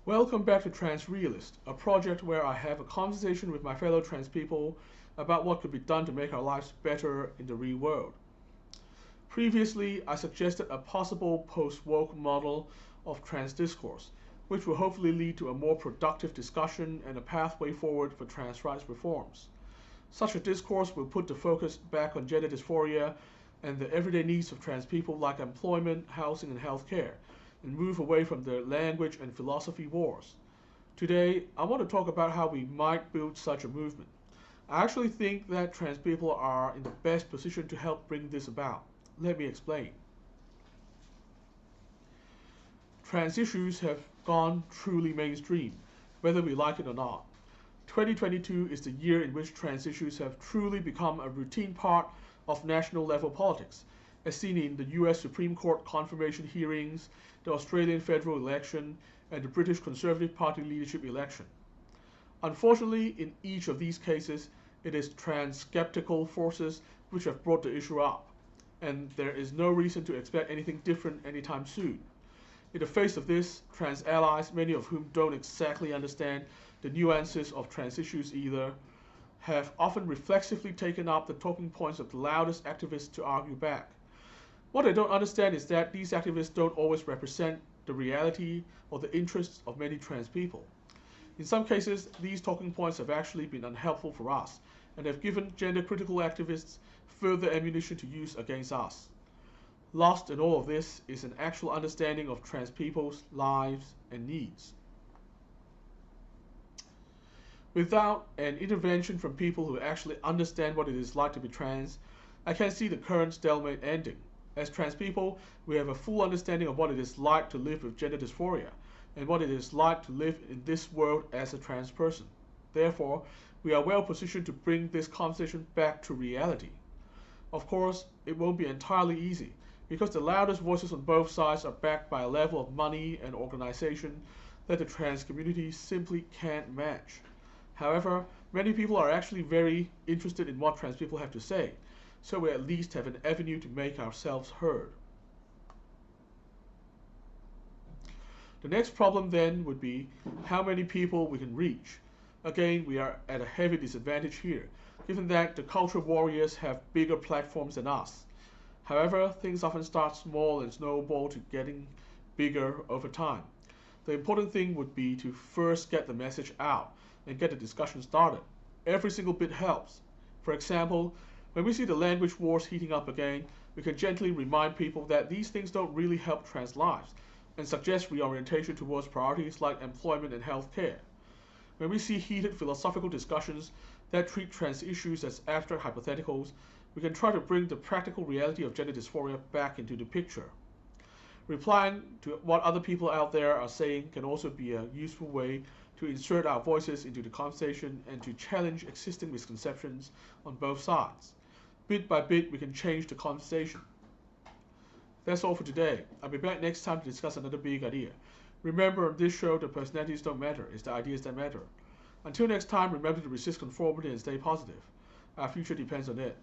Welcome back to Realist, a project where I have a conversation with my fellow trans people about what could be done to make our lives better in the real world. Previously, I suggested a possible post-woke model of trans discourse, which will hopefully lead to a more productive discussion and a pathway forward for trans rights reforms. Such a discourse will put the focus back on gender dysphoria and the everyday needs of trans people like employment, housing, and healthcare, and move away from the language and philosophy wars. Today, I want to talk about how we might build such a movement. I actually think that trans people are in the best position to help bring this about. Let me explain. Trans issues have gone truly mainstream, whether we like it or not. 2022 is the year in which trans issues have truly become a routine part of national level politics, as seen in the US Supreme Court confirmation hearings, the Australian federal election, and the British Conservative Party leadership election. Unfortunately, in each of these cases, it is trans-skeptical forces which have brought the issue up, and there is no reason to expect anything different anytime soon. In the face of this, trans allies, many of whom don't exactly understand the nuances of trans issues either, have often reflexively taken up the talking points of the loudest activists to argue back. What I don't understand is that these activists don't always represent the reality or the interests of many trans people. In some cases, these talking points have actually been unhelpful for us and have given gender-critical activists further ammunition to use against us. Lost in all of this is an actual understanding of trans people's lives and needs. Without an intervention from people who actually understand what it is like to be trans, I can see the current stalemate ending. As trans people, we have a full understanding of what it is like to live with gender dysphoria and what it is like to live in this world as a trans person. Therefore, we are well positioned to bring this conversation back to reality. Of course, it won't be entirely easy because the loudest voices on both sides are backed by a level of money and organization that the trans community simply can't match. However, many people are actually very interested in what trans people have to say, so we at least have an avenue to make ourselves heard. The next problem then would be how many people we can reach. Again, we are at a heavy disadvantage here, given that the cultural warriors have bigger platforms than us. However, things often start small and snowball to getting bigger over time. The important thing would be to first get the message out and get the discussion started. Every single bit helps. For example, when we see the language wars heating up again, we can gently remind people that these things don't really help trans lives and suggest reorientation towards priorities like employment and healthcare. When we see heated philosophical discussions that treat trans issues as abstract hypotheticals, we can try to bring the practical reality of gender dysphoria back into the picture. Replying to what other people out there are saying can also be a useful way to insert our voices into the conversation and to challenge existing misconceptions on both sides. Bit by bit, we can change the conversation. That's all for today. I'll be back next time to discuss another big idea. Remember, on this show, the personalities don't matter, it's the ideas that matter. Until next time, remember to resist conformity and stay positive. Our future depends on it.